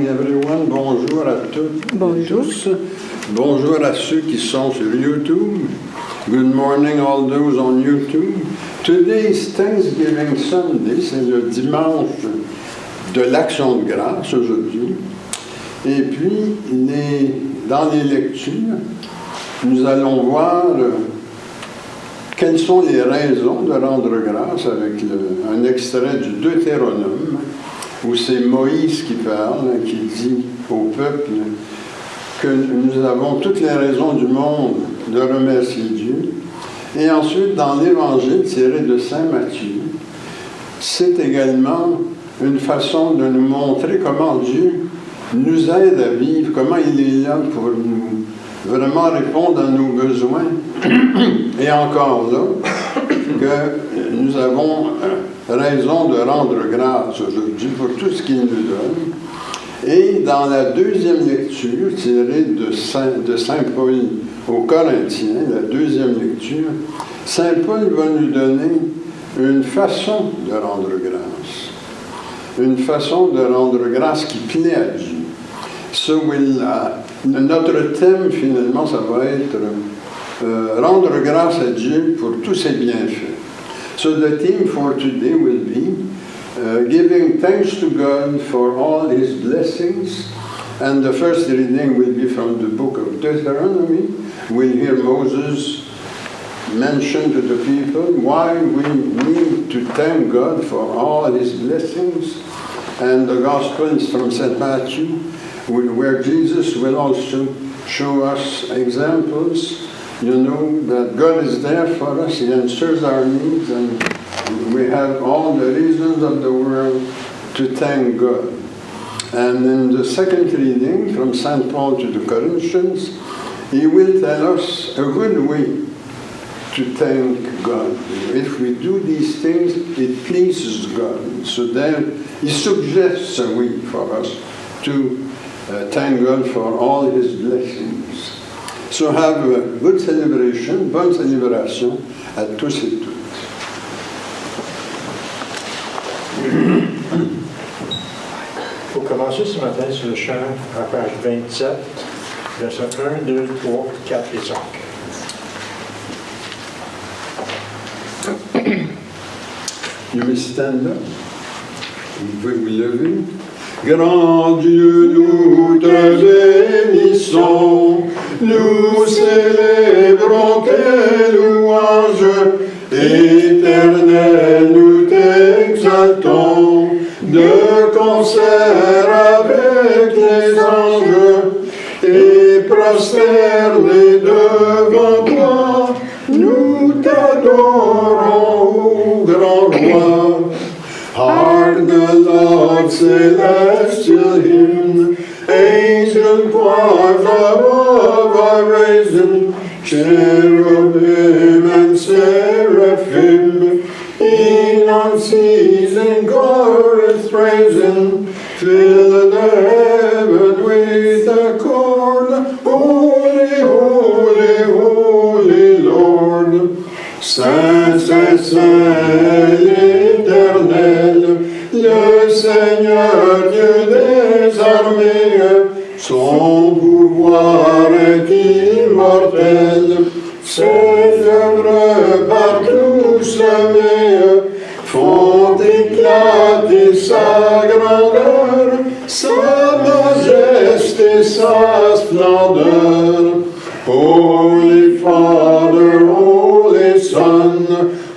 morning, everyone. Bonjour à toutes et tous. Bonjour à ceux qui sont sur YouTube. Good morning, all those on YouTube. Today is Thanksgiving Sunday. C'est le dimanche de l'Action de grâce aujourd'hui. Et puis, dans les lectures, nous allons voir quelles sont les raisons de rendre grâce avec un extrait du Deutéronome, où c'est Moïse qui parle, qui dit au peuple que nous avons toutes les raisons du monde de remercier Dieu. Et ensuite, dans l'Évangile tiré de Saint Matthieu, c'est également une façon de nous montrer comment Dieu nous aide à vivre, comment il est là pour nous vraiment répondre à nos besoins. Et encore là, que nous avons raison de rendre grâce aujourd'hui pour tout ce qu'il nous donne. Et dans la deuxième lecture, tirée de Saint Paul aux Corinthiens, la deuxième lecture, Saint Paul va nous donner une façon de rendre grâce. Une façon de rendre grâce qui plaît à Dieu. Notre thème, finalement, ça va être rendre grâce à Dieu pour tous ses bienfaits. So the theme for today will be giving thanks to God for all His blessings. And the first reading will be from the book of Deuteronomy. We'll hear Moses mention to the people why we need to thank God for all His blessings. And the Gospel is from St. Matthew, where Jesus will also show us examples, that God is there for us, He answers our needs, and we have all the reasons of the world to thank God. And in the second reading, from St. Paul to the Corinthians, he will tell us a good way to thank God. If we do these things, it pleases God. So then he suggests a way for us to thank God for all His blessings. So have a good celebration, bonne célébration à tous et toutes. Pour commencer ce matin sur le chant à page 27, versets 1, 2, 3, 4 et 5. You may stand up. Vous pouvez vous lever. Grand Dieu, nous te bénissons, nous célébrons tes louanges, Éternel, nous t'exaltons, de concert avec les anges, et prosternés devant toi, nous t'adorons, grand roi. Hark the Lord's celestial hymn, angel choirs above are raising, cherubim and seraphim, in unceasing chorus praising, fill the heaven with accord, holy, holy, holy Lord. Saint, Saint, Saint, l'Éternel, le Seigneur Dieu des armées, son pouvoir est immortel, ses œuvres partout semées font éclater sa grandeur, sa majesté, sa splendeur. Holy Father, Holy Son,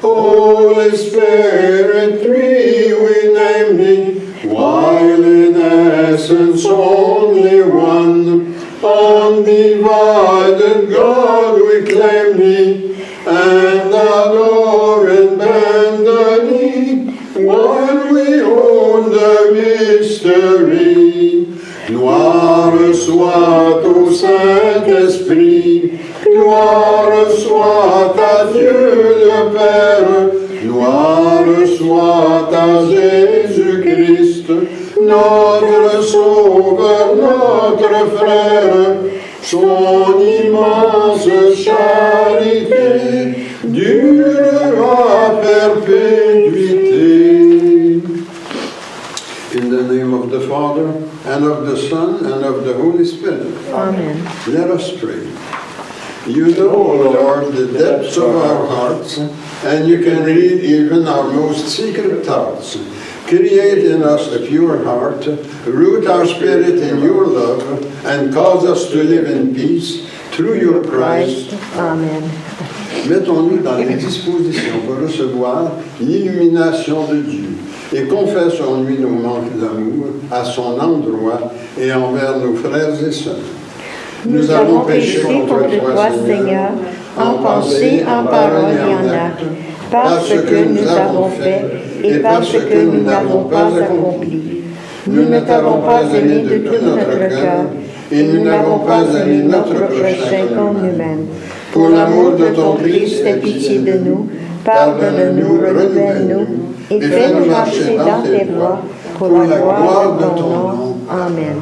Holy Spirit, three we name Thee, while in essence only one. Undivided God we claim Thee, and adore and bend the knee, while we own the mystery. Gloire soit au Saint-Esprit, gloire soit à Dieu le Père, gloire soit à Jésus-Christ, notre Sauveur, notre Frère, son immense charité durera à perpétuité. In the name of the Father, and of the Son, and of the Holy Spirit. Amen. Let us pray. You know, O Lord, the depths of our hearts, and you can read even our most secret thoughts. Create in us a pure heart, root our spirit in your love, and cause us to live in peace through your Christ. Amen. Mettons-nous dans les dispositions pour recevoir l'illumination de Dieu et confessons-lui nos manques d'amour à son endroit et envers nos frères et sœurs. Nous avons péché contre toi, Seigneur, en pensée, en parole et en acte, parce que nous avons fait et parce que nous n'avons pas accompli. Nous ne t'avons pas aimé de tout notre cœur et nous n'avons pas aimé notre prochain comme nous-mêmes. Pour l'amour de ton Christ, aie pitié de nous, pardonne-nous, renouvelle-nous et fais-nous marcher dans tes voies pour la gloire de ton nom. Amen.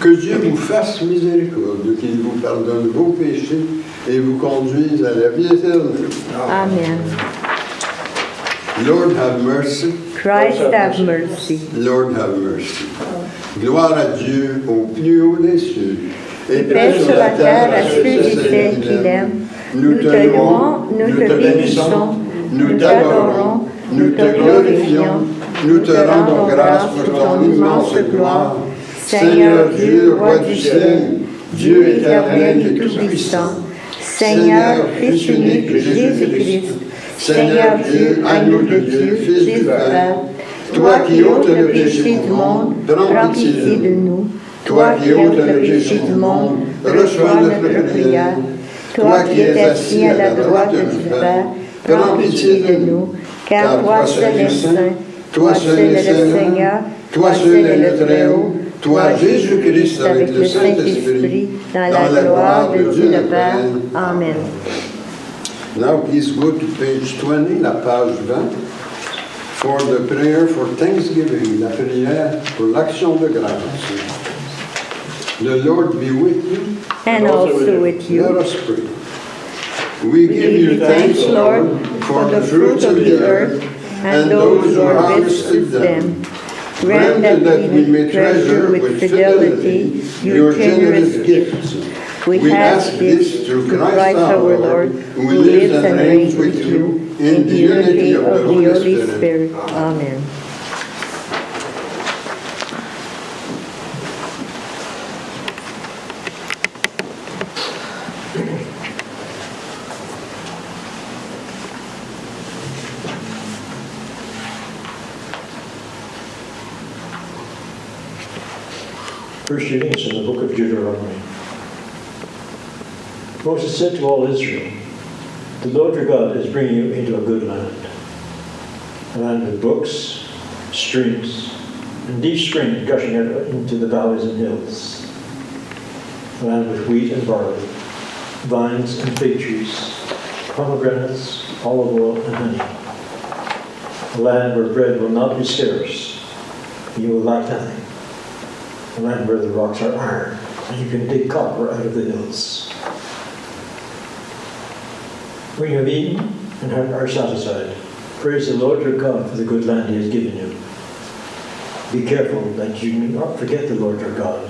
Que Dieu vous fasse miséricorde, qu'il vous pardonne vos péchés et vous conduise à la vie éternelle. Amen. Lord have mercy. Christ have mercy. Lord have mercy. Gloire à Dieu au plus haut des cieux. Et Paix sur la terre à ceux et celles qui l'aiment. Nous te louons, nous te bénissons, nous t'adorons, nous te glorifions, nous te rendons grâce pour ton immense gloire. Seigneur Dieu, roi du ciel, Dieu éternel et tout-puissant, Seigneur, Fils unique de Jésus-Christ, Seigneur Dieu, agneau de Dieu, Fils du Père, toi qui ôtes le péché du monde, prends pitié de nous. Toi qui ôtes le péché du monde, reçois notre prière. Toi qui es assis à la droite du Père, prends pitié de nous, car toi seul es saint, toi seul es le Seigneur, toi seul es le Très-Haut, toi Jésus-Christ avec le Saint-Esprit, dans la gloire de Dieu le Père. Amen. Now please go to page 20, la page 20, for the prayer for Thanksgiving, la prière pour l'action de grâce. The Lord be with you. And also with Let you. us pray. We give you thanks, Lord, for the fruits of the earth and those who harvested them. Grant that we may treasure with fidelity your generous gifts. We ask this through Christ our Lord, who lives and reigns with you in the unity of the Holy Spirit. Amen. First reading is in the book of Deuteronomy. Moses said to all Israel, "The Lord your God is bringing you into a good land, a land with brooks, streams, and deep springs gushing out into the valleys and hills, a land with wheat and barley, vines and fig trees, pomegranates, olive oil, and honey, a land where bread will not be scarce, and you will lack nothing, a land where the rocks are iron, and you can dig copper out of the hills. When you have eaten and are satisfied, praise the Lord your God for the good land he has given you. Be careful that you do not forget the Lord your God,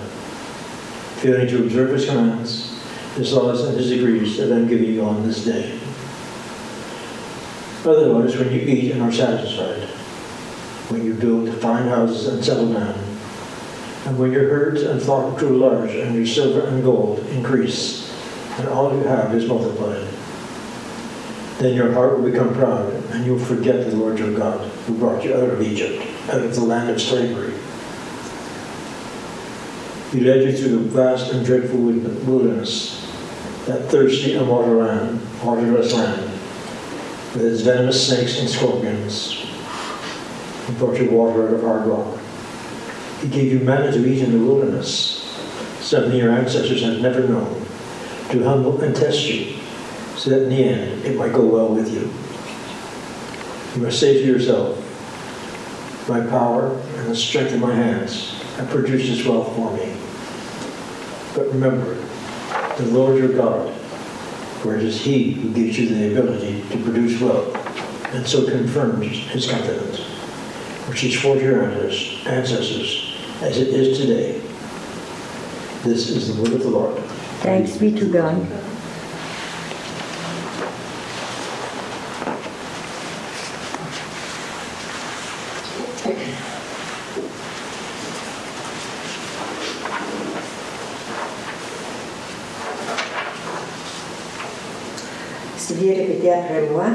failing to observe his commands, his laws, and his decrees that I am giving you on this day. Otherwise, when you eat and are satisfied, when you build fine houses and settle down, and when your herds and flock grow large, and your silver and gold increase, and all you have is multiplied, then your heart will become proud, and you will forget the Lord your God, who brought you out of Egypt, out of the land of slavery. He led you through the vast and dreadful wilderness, that thirsty and waterless land, with its venomous snakes and scorpions. He brought you water out of hard rock. He gave you manna to eat in the wilderness, something your ancestors had never known, to humble and test you, so that in the end it might go well with you. You must say to yourself, my power and the strength of my hands have produced this wealth for me. But remember, the Lord your God, for it is he who gives you the ability to produce wealth, and so confirms his covenant, which he swore to your ancestors as it is today. This is the word of the Lord. Thanks be to God. Si vous répétez après moi,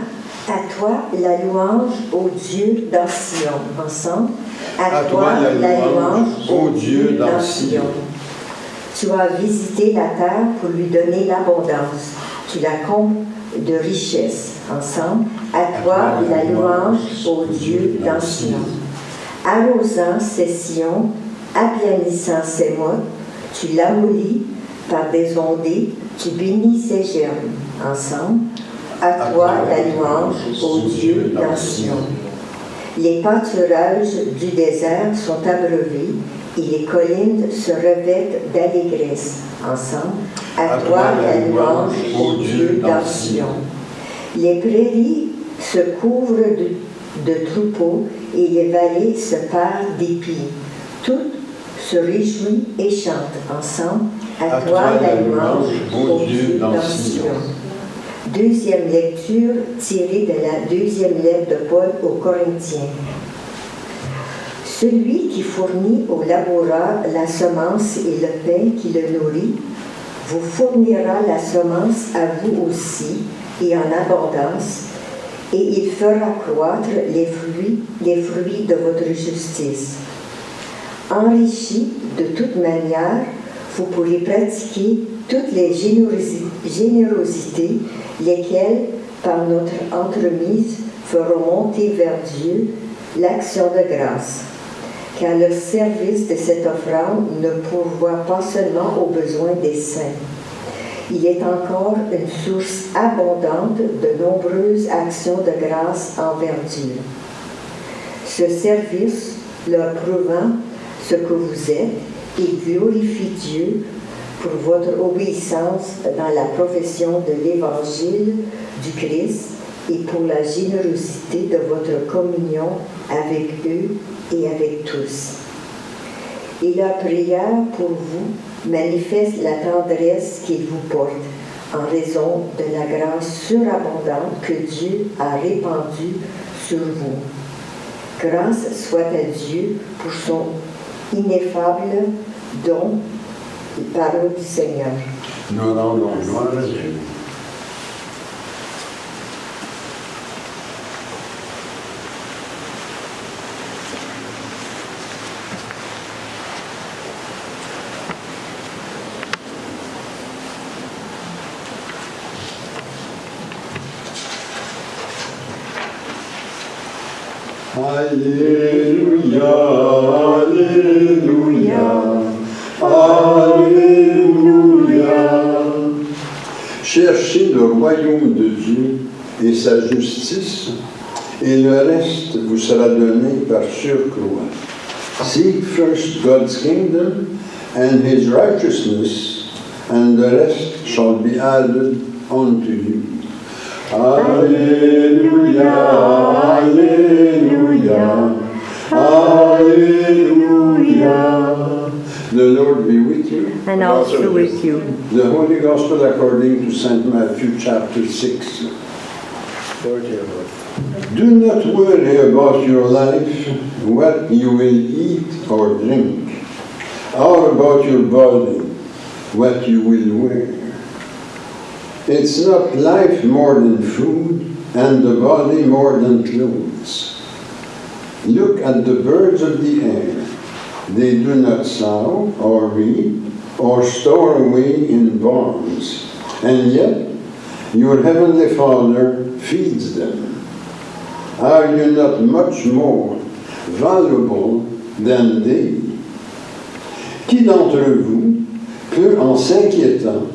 à toi la louange, ô Dieu dans Sion. Ensemble. À toi la louange, ô Dieu dans Sion. Tu as visité la terre pour lui donner l'abondance. Tu la combles de richesse. Ensemble. À toi la louange, ô Dieu dans Sion. Arrosant ses sillons, aplanissant ses mottes, tu l'amollis par des ondées, tu bénis ses germes. Ensemble. À toi la louange, ô Dieu dans Sion. Les pâturages du désert sont abreuvés et les collines se revêtent d'allégresse. Ensemble. À toi la louange, ô Dieu dans Sion. Les prairies se couvrent de troupeaux et les vallées se parent d'épis. Toutes se réjouissent et chantent. Ensemble. À toi la louange, ô Dieu dans Sion. Deuxième lecture tirée de la deuxième lettre de Paul aux Corinthiens. Celui qui fournit au laboureur la semence et le pain qui le nourrit, vous fournira la semence à vous aussi et en abondance, et il fera croître les fruits de votre justice. Enrichi de toute manière, vous pourrez pratiquer toutes les générosités, lesquelles, par notre entremise, feront monter vers Dieu l'action de grâce. Car le service de cette offrande ne pourvoit pas seulement aux besoins des saints. Il est encore une source abondante de nombreuses actions de grâce envers Dieu. Ce service, leur prouvant ce que vous êtes, et glorifie Dieu pour votre obéissance dans la profession de l'Évangile du Christ et pour la générosité de votre communion avec eux et avec tous. Et la prière pour vous manifeste la tendresse qu'il vous porte en raison de la grâce surabondante que Dieu a répandue sur vous. Grâce soit à Dieu pour son ineffable don, parole du Seigneur. Nous rendons gloire à Dieu. Alléluia, Alléluia, Alléluia. Cherchez le royaume de Dieu et sa justice, et le reste vous sera donné par surcroît. Seek first God's kingdom and his righteousness, and the rest shall be added unto you. Alléluia, Alléluia, Alléluia. The Lord be with you. And also with you. The Holy Gospel according to St. Matthew chapter 6. Lord, dear Lord. Do not worry about your life, what you will eat or drink, or about your body, what you will wear. It's not life more than food, and the body more than clothes. Look at the birds of the air. They do not sow or reap or store away in barns, and yet your heavenly Father feeds them. Are you not much more valuable than they? Qui d'entre vous peut, en s'inquiétant,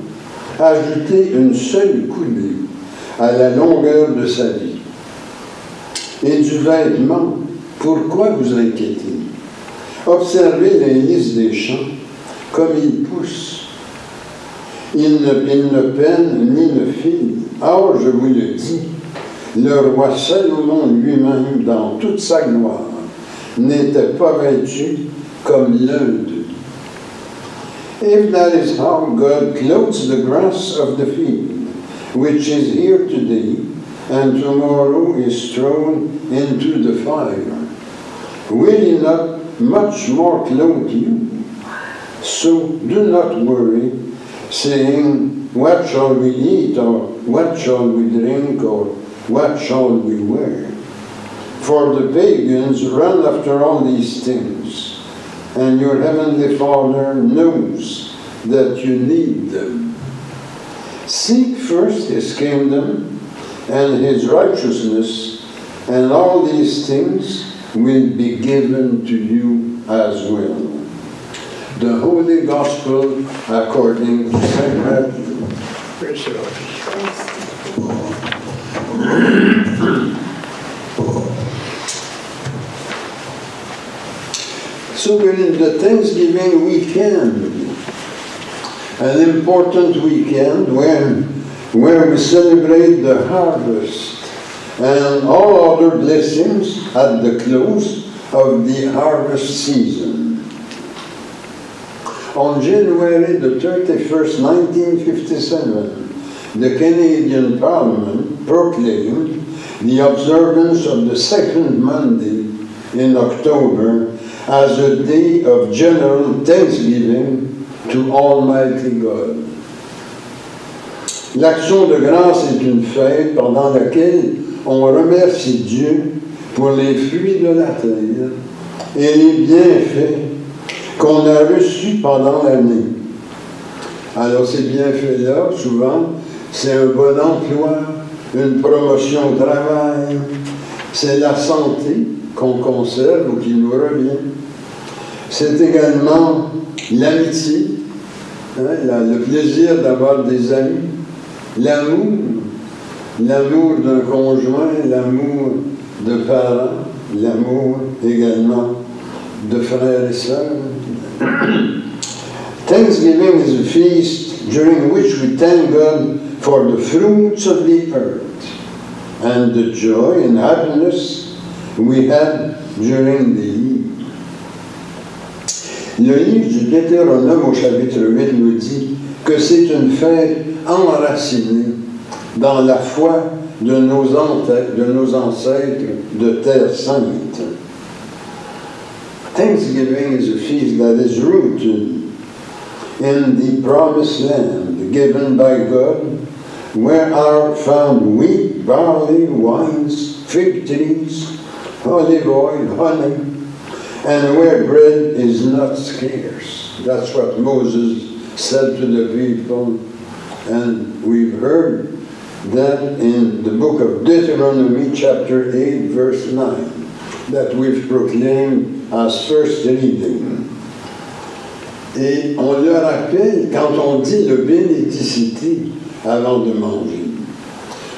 ajouter une seule coudée à la longueur de sa vie? Et du vêtement, pourquoi vous inquiétez? Observez les lys des champs, comme ils poussent. Ils ne peinent ni ne filent. Or, je vous le dis, le roi Salomon lui-même, dans toute sa gloire, n'était pas vêtu comme l'un d'eux. If that is how God clothes the grass of the field, which is here today, and tomorrow is thrown into the fire, will He not much more clothe you? So do not worry, saying, what shall we eat, or what shall we drink, or what shall we wear? For the pagans run after all these things, and your heavenly Father knows that you need them. Seek first His kingdom and His righteousness, and all these things will be given to you as well. The Holy Gospel according to St. Matthew. Praise the Lord. So we're in the Thanksgiving weekend, an important weekend where we celebrate the harvest and all other blessings at the close of the harvest season. On January the 31st, 1957, the Canadian Parliament proclaimed the observance of the second Monday in October as a day of general thanksgiving to Almighty God. L'Action de grâce est une fête pendant laquelle on remercie Dieu pour les fruits de la terre et les bienfaits qu'on a reçus pendant l'année. Alors ces bienfaits-là, souvent, c'est un bon emploi, une promotion au travail, c'est la santé qu'on conserve ou qui nous revient. C'est également l'amitié, le plaisir d'avoir des amis, l'amour d'un conjoint, l'amour de parents, l'amour également de frères et sœurs. Thanksgiving is a feast during which we thank God for the fruits of the earth and the joy and happiness we had during the year. Le livre du Deutéronome au chapitre 8 nous dit que c'est une fête enracinée dans la foi de nos ancêtres de Terre Sainte. Thanksgiving is a feast that is rooted in the promised land given by God, where are found wheat, barley, wines, fig trees, olive oil, honey, and where bread is not scarce. That's what Moses said to the people, and we've heard that in the book of Deuteronomy chapter 8 verse 9 that we've proclaimed as first reading. Et on le rappelle quand on dit le bénédicité avant de manger.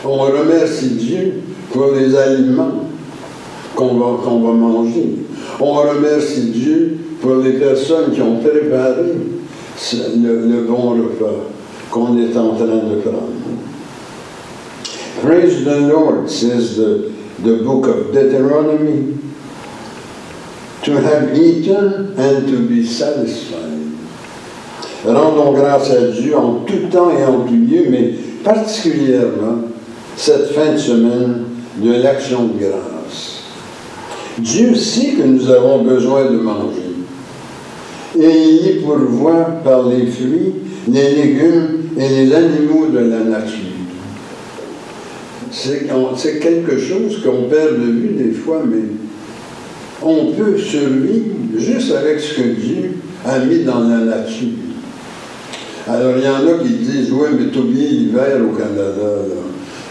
On remercie Dieu pour les aliments qu'on va manger. On remercie Dieu pour les personnes qui ont préparé le bon repas qu'on est en train de prendre. Praise the Lord, says the book of Deuteronomy, to have eaten and to be satisfied. Rendons grâce à Dieu en tout temps et en tout lieu, mais particulièrement cette fin de semaine de l'Action de grâce. Dieu sait que nous avons besoin de manger. Et il y pourvoit par les fruits, les légumes et les animaux de la nature. C'est quelque chose qu'on perd de vue des fois, mais on peut survivre juste avec ce que Dieu a mis dans la nature. Alors, il y en a qui disent, oui, mais t'as oublié l'hiver au Canada, là.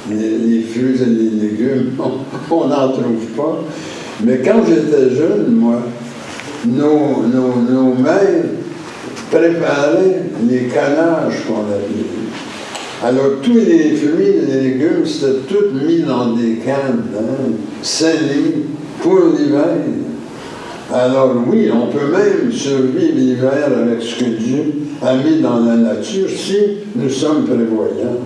Les fruits et les légumes, on n'en trouve pas. Mais quand j'étais jeune, moi, nos mères préparaient les canages qu'on appelait. Alors, tous les fruits et les légumes, c'était tout mis dans des cannes, scellés pour l'hiver. Alors oui, on peut même survivre l'hiver avec ce que Dieu a mis dans la nature si nous sommes prévoyants,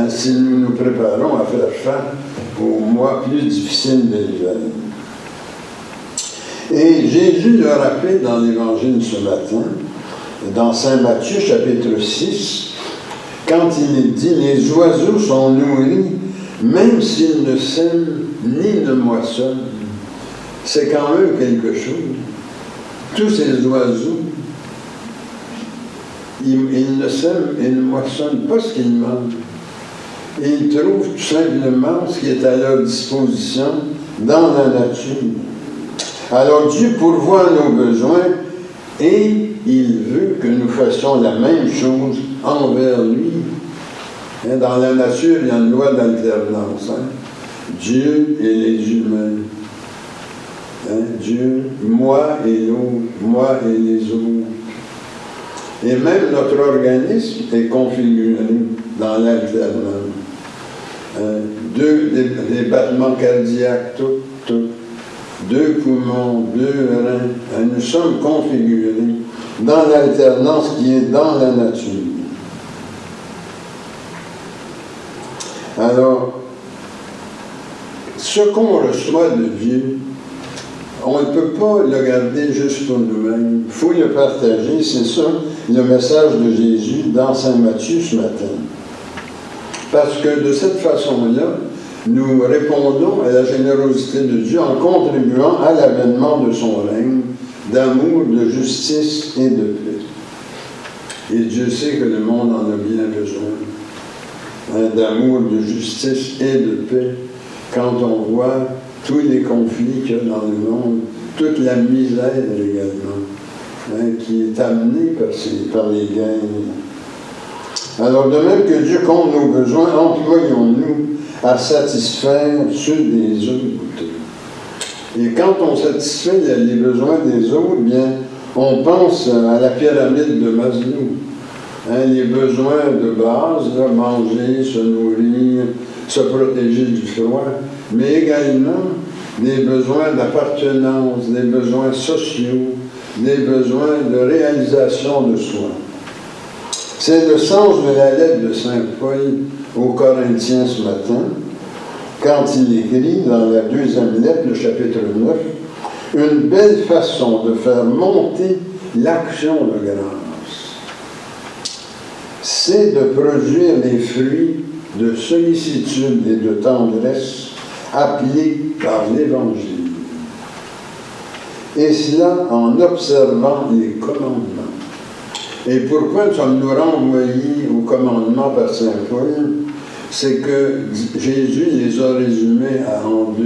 si nous nous préparons à faire face aux mois plus difficiles de l'hiver. Et Jésus le rappelle dans l'Évangile ce matin, dans Saint Matthieu, chapitre 6, quand il dit « Les oiseaux sont nourris, même s'ils ne sèment ni ne moissonnent. » C'est quand même quelque chose. Tous ces oiseaux, ils ne sèment et ne moissonnent pas ce qu'ils mangent. Ils trouvent tout simplement ce qui est à leur disposition dans la nature. Alors Dieu pourvoit nos besoins et il veut que nous fassions la même chose envers lui. Dans la nature, il y a une loi d'alternance. Dieu et les humains. Dieu, moi et l'autre, moi et les autres. Et même notre organisme est configuré dans l'alternance. Des battements cardiaques, tout. 2 poumons, 2 reins. Nous sommes configurés dans l'alternance qui est dans la nature. Alors, ce qu'on reçoit de Dieu, on ne peut pas le garder juste pour nous-mêmes. Il faut le partager. C'est ça le message de Jésus dans Saint Matthieu ce matin. Parce que de cette façon-là, nous répondons à la générosité de Dieu en contribuant à l'avènement de son règne, d'amour, de justice et de paix. Et Dieu sait que le monde en a bien besoin. D'amour, de justice et de paix. Quand on voit tous les conflits qu'il y a dans le monde, toute la misère également, qui est amenée par les guerres. Alors, de même que Dieu compte nos besoins, employons-nous à satisfaire ceux des autres. Et quand on satisfait les besoins des autres, bien, on pense à la pyramide de Maslow. Les besoins de base, manger, se nourrir, se protéger du froid, mais également des besoins d'appartenance, des besoins sociaux, des besoins de réalisation de soi. C'est le sens de la lettre de Saint Paul aux Corinthiens ce matin, quand il écrit dans la 2e lettre, le chapitre 9, « Une belle façon de faire monter l'action de grâce, c'est de produire les fruits de sollicitude et de tendresse appelés par l'Évangile, et cela en observant les commandements. » Et pourquoi sommes-nous renvoyés aux commandements par Saint Paul? C'est que Jésus les a résumés en 2.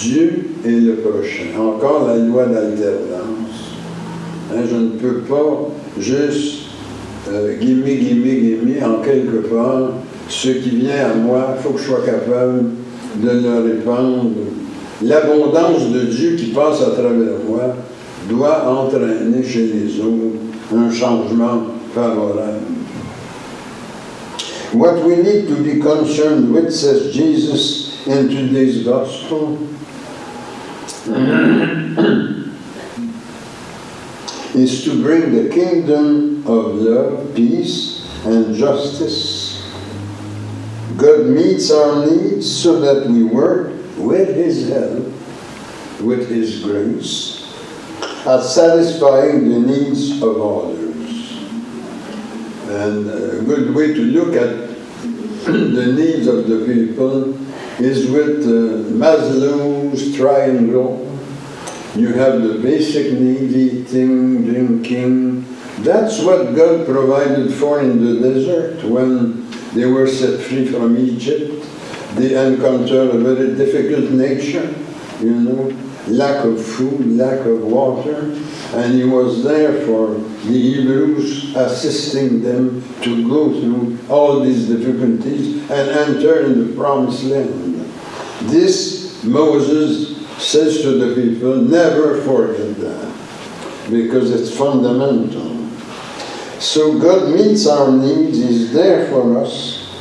Dieu et le prochain. Encore la loi d'alternance. Je ne peux pas juste guillemets, en quelque part, ce qui vient à moi, il faut que je sois capable de le répandre. L'abondance de Dieu qui passe à travers moi doit entraîner chez les autres un changement favorable. What we need to be concerned with, says Jesus in today's gospel, is to bring the kingdom of love, peace, and justice. God meets our needs so that we work with His help, with His grace, at satisfying the needs of others. And a good way to look at the needs of the people is with Maslow's triangle. You have the basic needs, eating, drinking. That's what God provided for in the desert when they were set free from Egypt. They encountered a very difficult nature, lack of food, lack of water, and He was there for the Hebrews, assisting them to go through all these difficulties and enter in the promised land. This Moses says to the people, never forget that, because it's fundamental. So God meets our needs, He's there for us,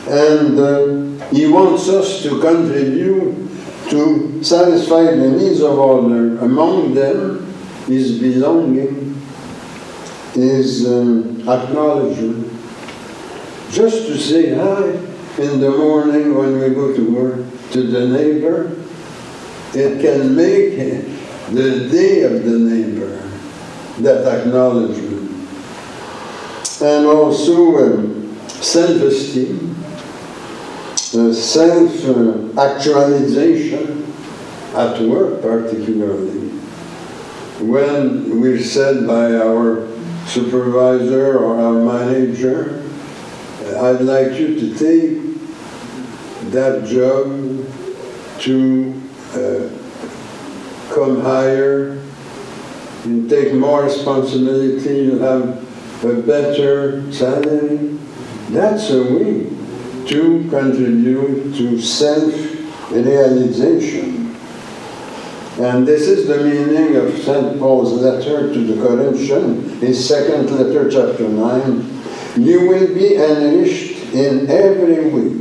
and He wants us to contribute to satisfy the needs of others. Among them is belonging, is acknowledgement. Just to say hi in the morning when we go to work to the neighbor, it can make the day of the neighbor, that acknowledgement. And also self-esteem, self-actualization at work particularly. When we're said by our supervisor or our manager, I'd like you to take that job to come higher and take more responsibility, you'll have a better salary. That's a way to contribute to self-realization. And this is the meaning of St. Paul's letter to the Corinthians, his second letter, chapter 9. You will be enriched in every way,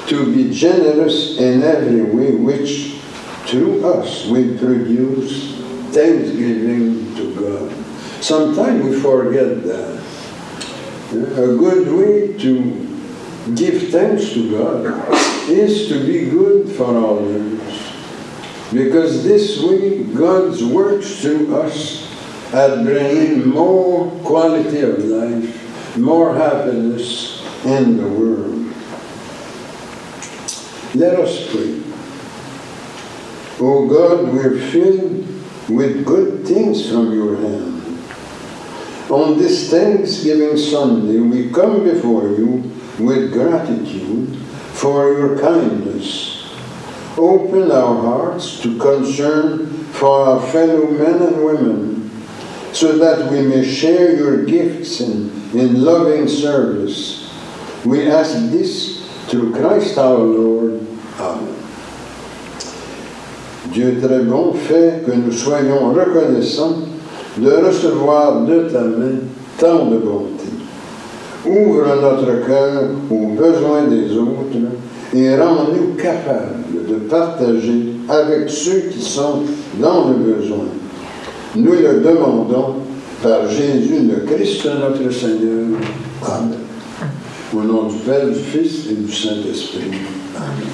to be generous in every way, which through us will produce thanksgiving to God. Sometimes we forget that. A good way to give thanks to God is to be good for others. Because this way, God works through us at bringing more quality of life, more happiness in the world. Let us pray. Oh God, we're filled with good things from your hand. On this Thanksgiving Sunday, we come before you with gratitude for your kindness. Open our hearts to concern for our fellow men and women, so that we may share your gifts in loving service. We ask this through Christ our Lord. Amen. Dieu très bon, fait que nous soyons reconnaissants de recevoir de ta main tant de bonté. Ouvre notre cœur aux besoins des autres et rends-nous capables de partager avec ceux qui sont dans le besoin. Nous le demandons par Jésus le Christ notre Seigneur. Amen. Au nom du Père, du Fils et du Saint-Esprit. Amen.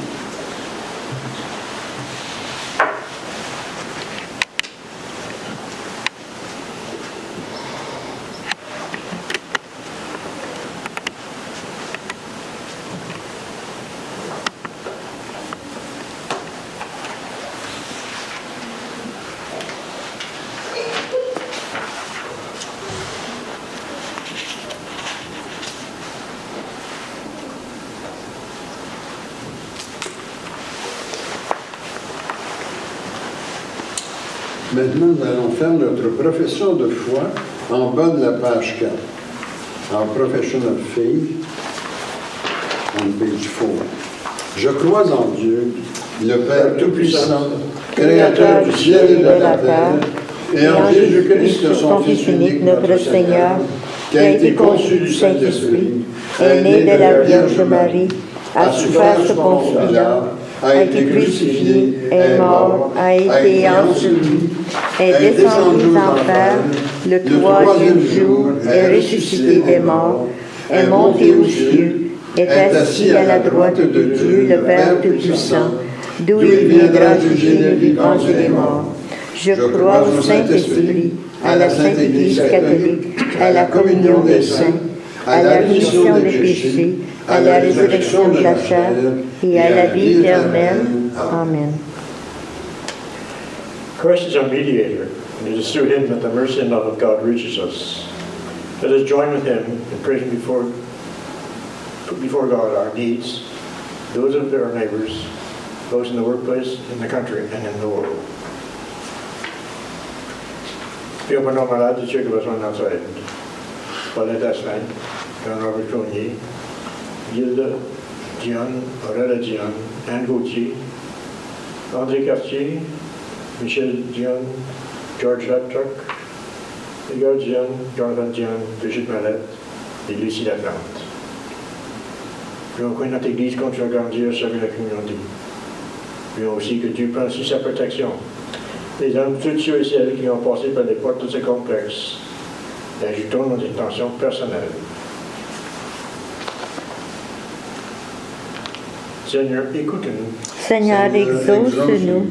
Maintenant, nous allons faire notre profession de foi en bas de la page 4. Our profession of faith on page 4. Je crois en Dieu, le Père Tout-Puissant, Créateur du ciel et de la terre, et en Jésus-Christ, son Fils unique, notre Seigneur, qui a été conçu du Saint-Esprit, est né de la Vierge Marie, a souffert sous Ponce Pilate, a été crucifié, est mort, a été enseveli, est descendu aux enfers, le troisième jour est ressuscité des morts, est monté aux cieux, est assis à la droite de Dieu, le Père Tout-Puissant, d'où il viendra juger les vivants et les morts. Je crois au Saint-Esprit, à la Sainte Église catholique, à la communion des saints, à la rémission des péchés, à la résurrection de la chair et à la vie éternelle. Amen. Christ is our mediator, and it is through him that the mercy and love of God reaches us. Let us join with him in praising before God our needs, those of our neighbors, those in the workplace, in the country, and in the world. Prions pour nos malades et ceux qui ont besoin de notre aide. Paulette Asselin, Jean-Robert Cognier, Gilda, Diane, Aurélia Diane, Anne Gauthier, André Cartier, Michel Diane, George Laptock, Edgar Diane, Jonathan Diane, Brigitte Mallette et Lucie Laplante. Prions que notre Église continue à grandir sur la communauté. Prions aussi que Dieu prenne sous sa protection les hommes, tous ceux et celles qui ont passé par les portes de ce complexe. Et ajoutons nos intentions personnelles. Seigneur, écoute-nous. Seigneur, exauce-nous.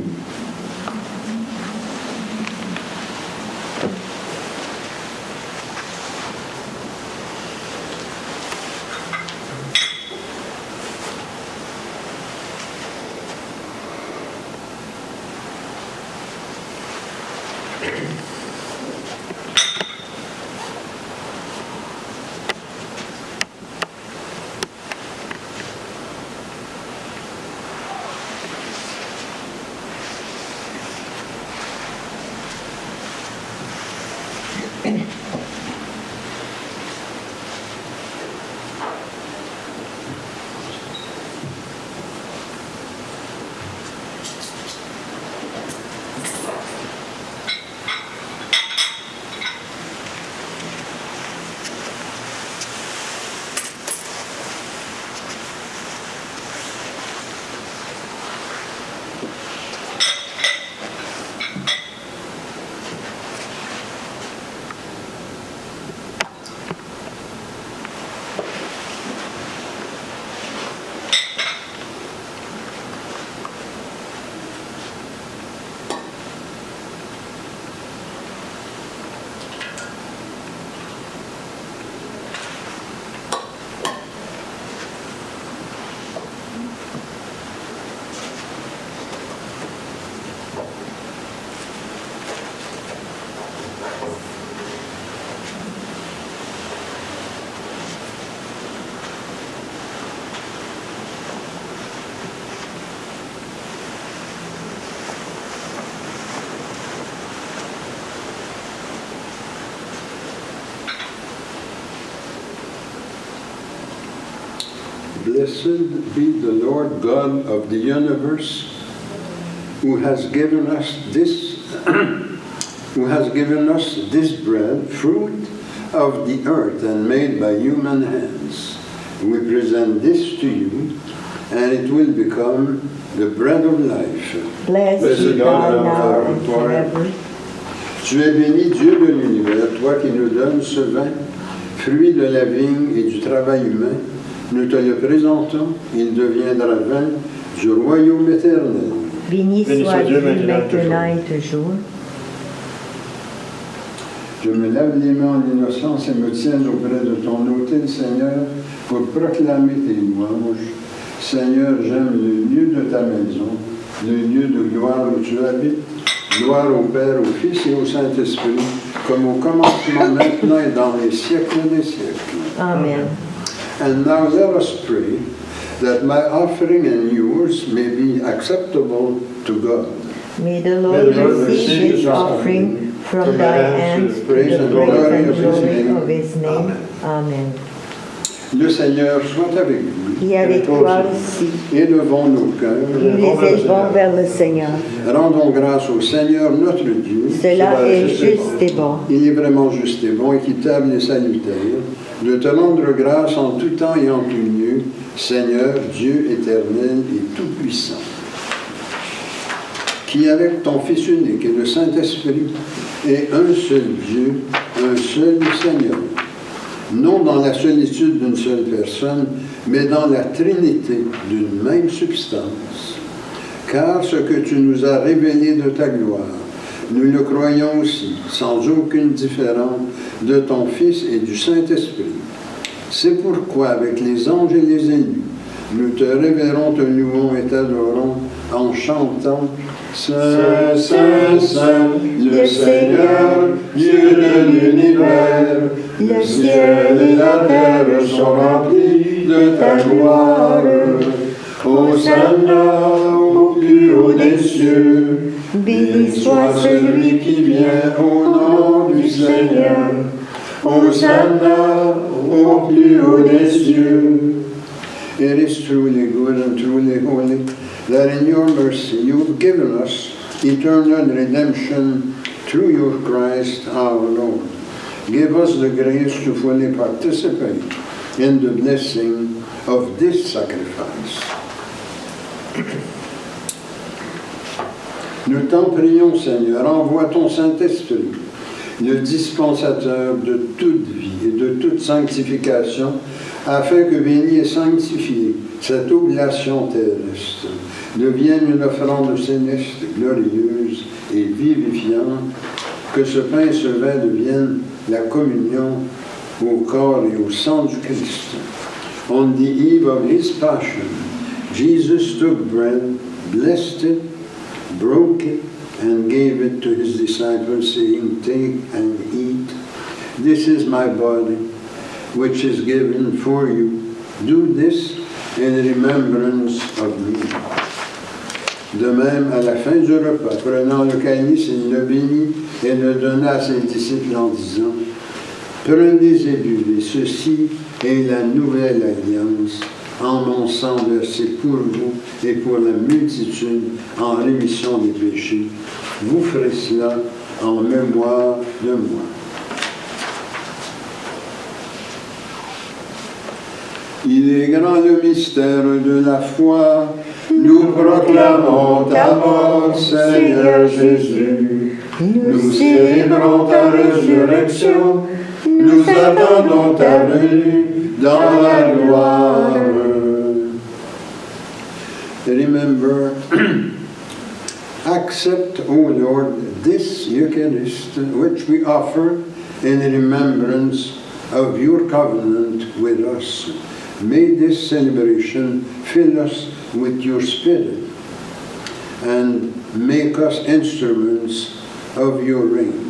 Blessed be the Lord God of the universe, who has given us this bread, fruit of the earth and made by human hands. We present this to you, and it will become the bread of life. Blessed be God now and forever. Tu es béni, Dieu de l'univers, toi qui nous donnes ce vin, fruit de la vigne et du travail humain. Nous te le présentons, il deviendra vin du royaume éternel. Béni soit Dieu maintenant et toujours. Je me lave les mains en innocence et me tiens auprès de ton autel, Seigneur, pour proclamer tes louanges. Seigneur, j'aime le lieu de ta maison, le lieu de gloire où tu habites. Gloire au Père, au Fils et au Saint-Esprit, comme au commencement, maintenant et dans les siècles des siècles. Amen. And now let us pray that my offering and yours may be acceptable to God. May the Lord receive this offering from thy hands to the praise and glory of his name. Amen. Le Seigneur soit avec vous. Et avec toi aussi. Élevons nos cœurs. Nous les élevons vers le Seigneur. Rendons grâce au Seigneur notre Dieu. Cela est juste et bon. Il est vraiment juste et bon, équitable et salutaire, de te rendre grâce en tout temps et en tout lieu, Seigneur, Dieu éternel et tout-puissant, qui avec ton Fils unique et le Saint-Esprit est un seul Dieu, un seul Seigneur, non dans la solitude d'une seule personne, mais dans la Trinité d'une même substance. Car ce que tu nous as révélé de ta gloire, nous le croyons aussi, sans aucune différence, de ton Fils et du Saint-Esprit. C'est pourquoi, avec les anges et les élus, nous te révérons, te louons et t'adorons en chantant « Saint, Saint, Saint, le Seigneur, Dieu de l'univers, le ciel et la terre sont remplis de ta gloire. Hosanna au plus haut des cieux, béni soit celui qui vient au nom du Seigneur. Hosanna au plus haut des cieux. It is truly good and truly holy that in your mercy you've given us eternal redemption through your Christ our Lord. Give us the grace to fully participate in the blessing of this sacrifice. Nous t'en prions, Seigneur, envoie ton Saint-Esprit, le dispensateur de toute vie et de toute sanctification, afin que béni et sanctifié cette oblation terrestre devienne une offrande céleste, glorieuse et vivifiante, que ce pain et ce vin deviennent la communion au corps et au sang du Christ. On the eve of his passion, Jesus took bread, blessed it, broke it, and gave it to his disciples, saying, "Take and eat. This is my body, which is given for you. Do this in remembrance of me." De même, à la fin du repas, prenant le calice, il le bénit et le donna à ses disciples en disant, « Prenez et buvez, ceci est la nouvelle alliance, en mon sang versé pour vous et pour la multitude en rémission des péchés. Vous ferez cela en mémoire de moi. » Il est grand le mystère de la foi, nous proclamons ta mort, Seigneur Jésus. Nous célébrons ta résurrection, nous attendons ta venue dans la gloire. Remember, accept, O Lord, this Eucharist, which we offer in remembrance of your covenant with us. May this celebration fill us with your Spirit and make us instruments of your reign.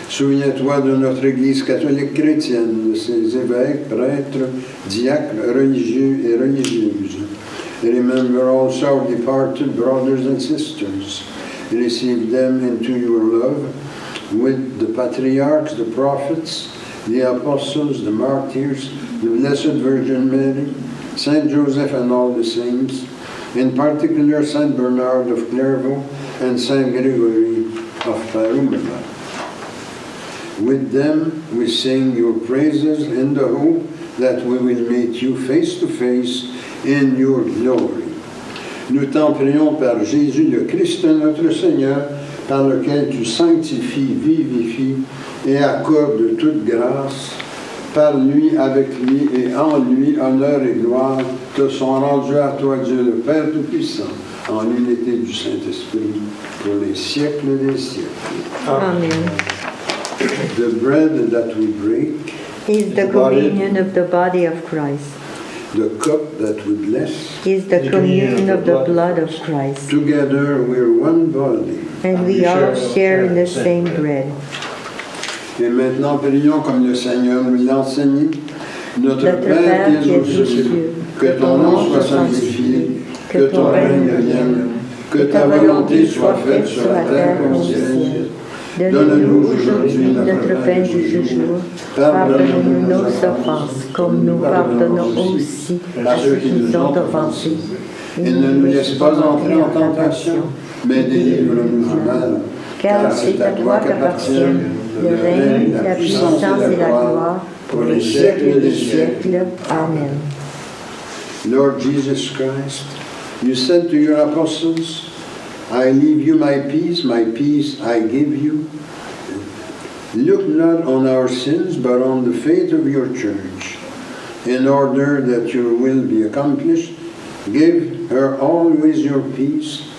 Souviens-toi de notre Église catholique chrétienne, de ses évêques, prêtres, diacres, religieux et religieuses. Remember also our departed brothers and sisters. Receive them into your love with the patriarchs, the prophets, the apostles, the martyrs, the Blessed Virgin Mary, Saint Joseph and all the saints, in particular Saint Bernard of Clairvaux and Saint Gregory of Paroumbala. With them we sing your praises in the hope that we will meet you face to face in your glory. Nous t'en prions par Jésus le Christ notre Seigneur, par lequel tu sanctifies, vivifies et accordes toute grâce. Par lui, avec lui et en lui, honneur et gloire te sont rendus à toi, Dieu le Père Tout-Puissant, en l'unité du Saint-Esprit, pour les siècles des siècles. Amen. The bread that we break, Is the communion of the body of Christ. the cup that we bless, Is the communion of the blood of Christ. together we're one body. And we all share in the same bread. Et maintenant, prions comme le Seigneur nous l'a enseigné. Notre Notre Père qui es aux cieux, cieux, que ton nom soit sanctifié, que ton règne vienne, que ta volonté soit faite sur la terre comme au ciel. Donne-nous aujourd'hui notre pain du jour. Pardonne-nous nos offenses, comme nous pardonnons aussi à ceux qui nous ont offensés. Et ne nous laisse pas entrer en tentation, mais délivre-nous du mal. Car c'est à toi qu'appartiennent le règne, la puissance et la gloire pour les siècles des siècles. Amen. Lord Jesus Christ, you said to your apostles, I leave you my peace I give you. Look not on our sins, but on the faith of your church. In order that your will be accomplished, give her always your peace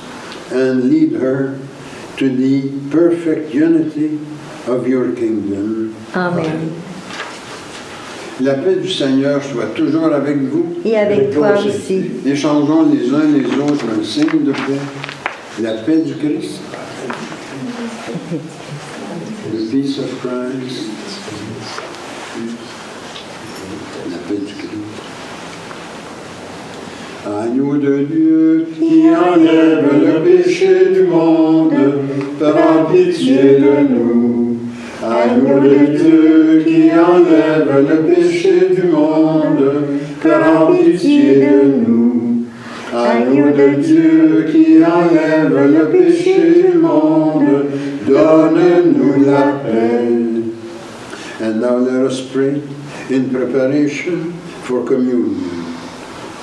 and lead her to the perfect unity of your kingdom. Amen. La paix du Seigneur soit toujours avec vous. Et avec toi aussi. Échangeons les uns les autres un signe de paix. La paix du Christ. The peace of Christ. La paix du Christ. Agneau de Dieu qui enlève le péché du monde, prends pitié de nous. Agneau de Dieu qui enlève le péché du monde, prends pitié de nous. Agneau de Dieu qui enlève le péché du monde, donne-nous la paix. And now let us pray in preparation for communion.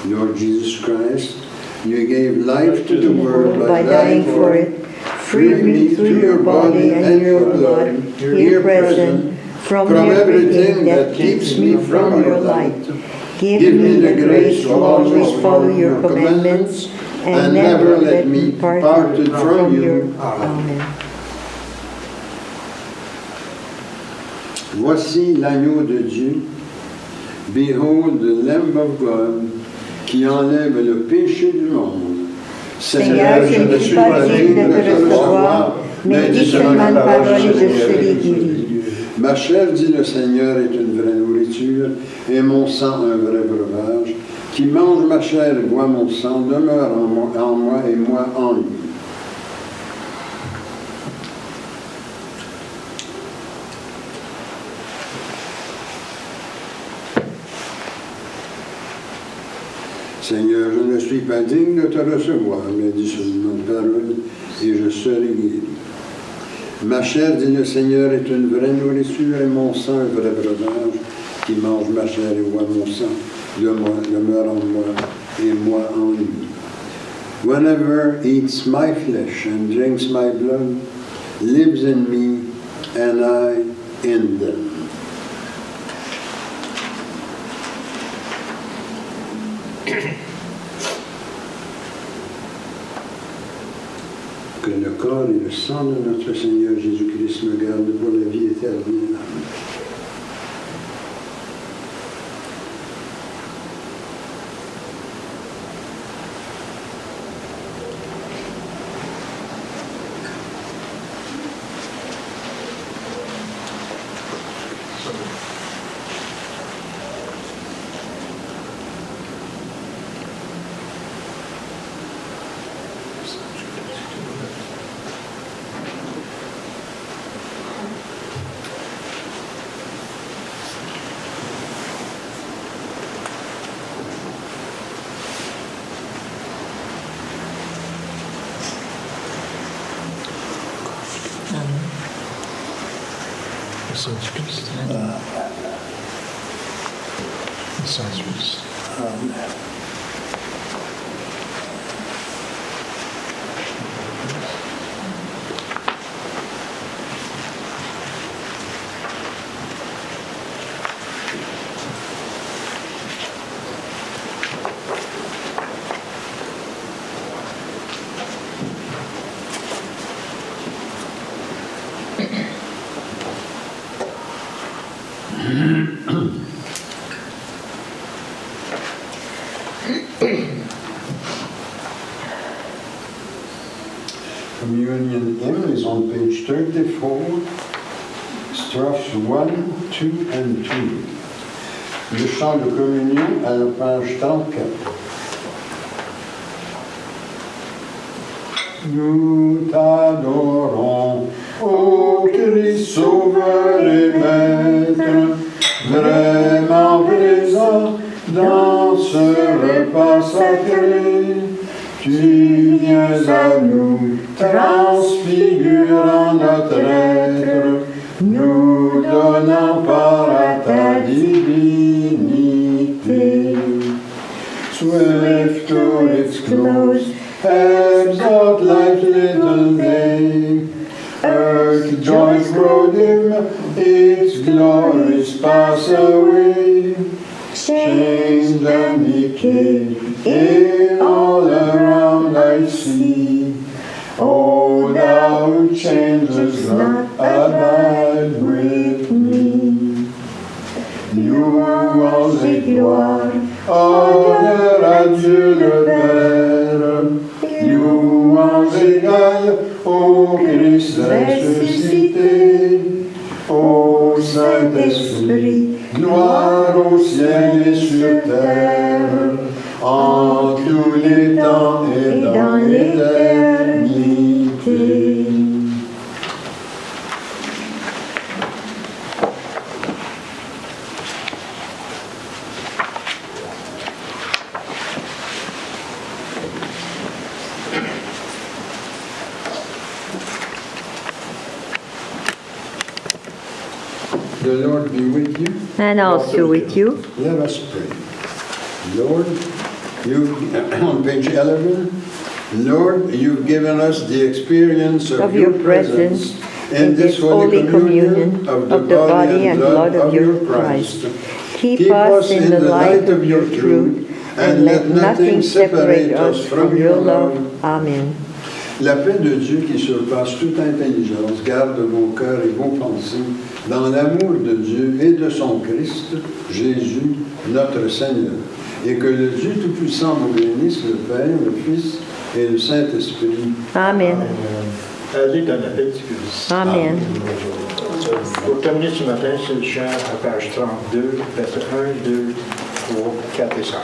Lord Jesus Christ, you gave life to the world by dying for it. Free me through your body and your blood, here present, from everything that keeps me from your light. Give me the grace to always follow your commandments and never let me parted from you. Amen. Voici l'agneau de Dieu. Behold the Lamb of God qui enlève le péché du monde. Seigneur, je ne suis pas digne de te recevoir, mais dis seulement une parole et je serai guéri. Ma chair, dit le Seigneur, est une vraie nourriture, et mon sang un vrai breuvage. Qui mange ma chair et boit mon sang demeure en moi et moi en lui. Seigneur, je ne suis pas digne de te recevoir, mais dis seulement une parole, et je serai guéri. Ma chair, dit le Seigneur, est une vraie nourriture, et mon sang un vrai breuvage. Qui mange ma chair et boit mon sang demeure en moi, et moi en lui. Whenever eats my flesh and drinks my blood, lives in me, and I in them. Que le corps et le sang de notre Seigneur Jésus-Christ me gardent pour la vie éternelle. Amen. sang du Christ. Le sang du Christ. Communion hymn is on page 34, strophes 1, 2 and 2. Le chant de communion à la page 34. Nous t'adorons, ô Christ sauveur et maître, vraiment présent dans ce repas sacré. Tu viens à nous, transfigurant notre être, nous donnant part à ta divinité. Swift to its close, ebbs out like little day. Earth joys grow dim, its glories pass away. Changed and decayed, in all around I see. Oh, thou who changes not, abide with me. Louange et gloire, honneur à Dieu le Père. Louange égale au Christ ressuscité. Ô Saint-Esprit, gloire au ciel et sur terre, en tous les temps et dans l'éternité. The Lord be with you. And also with you. Let us pray. Lord, on page 11, Lord, you've given us the experience of your presence in this holy communion of the body and blood of your Christ. Keep us in the light of your truth, and let nothing separate us from your love. Amen. La paix de Dieu qui surpasse toute intelligence garde vos cœurs et vos pensées dans l'amour de Dieu et de son Christ, Jésus, notre Seigneur. Et que le Dieu Tout-Puissant vous bénisse, le Père, le Fils et le Saint-Esprit. Amen. Allez dans la paix du Christ. Amen. Pour terminer ce matin, c'est le chant à page 32, versets 1, 2, 3, 4 et 5.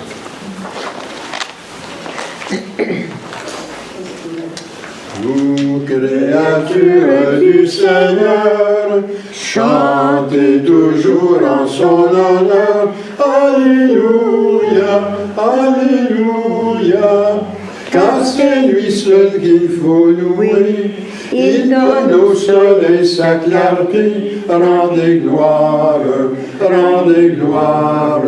Vous, créatures du Seigneur, chantez toujours en son honneur. Alléluia, Alléluia. Car c'est lui seul qu'il faut louer. Il donne au soleil sa clarté. Rendez gloire, rendez gloire.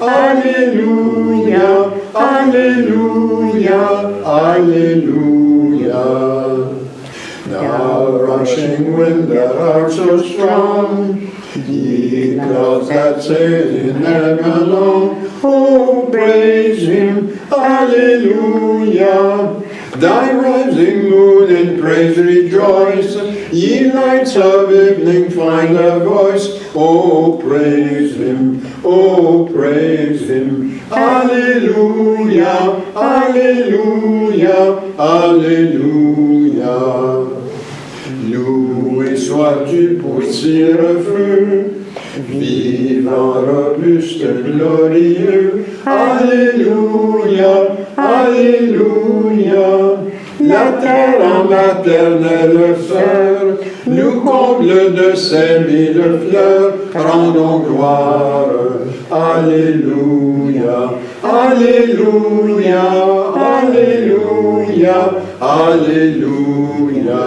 Alléluia, Alléluia, Alléluia. Now rushing wind that are so strong, ye clouds that sail in heaven alone, oh praise him, Alleluia. Thy rising moon in praise rejoice, ye lights of evening find a voice, oh praise him, Alleluia, Alleluia, Alleluia. Loué sois-tu pour si refus, vivant, robuste, glorieux. Alléluia, Alléluia. La terre en maternelle sœur nous comble de ses mille fleurs. Rendons gloire. Alléluia, Alléluia, Alléluia, Alléluia.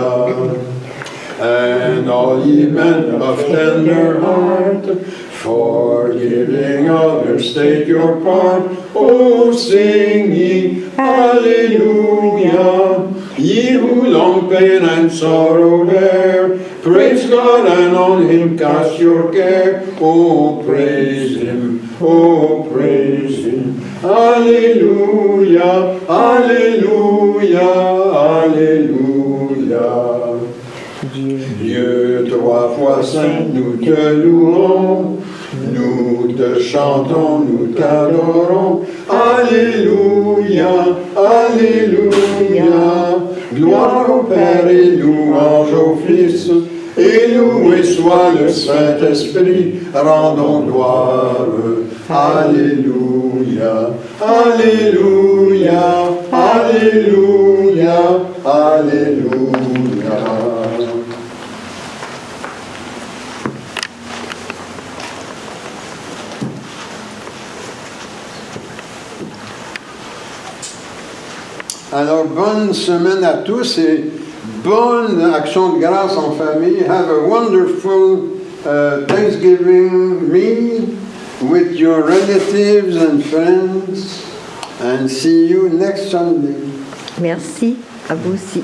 And all ye men of tender heart, forgiving others, take your part. Oh, sing ye, Hallelujah. Ye who long pain and sorrow bear, praise God and on him cast your care. Oh, praise him, oh, praise him. Alléluia, Alléluia, Alléluia. Dieu, trois fois saint, nous te louons, nous te chantons, nous t'adorons. Alléluia, Alléluia. Gloire au Père et louange au Fils, et loué soit le Saint-Esprit, rendons gloire. Alléluia, Alléluia, Alléluia, Alléluia. Alors, bonne semaine à tous et bonne action de grâce en famille. Have a wonderful Thanksgiving meal with your relatives and friends and see you next Sunday. Merci, à vous aussi.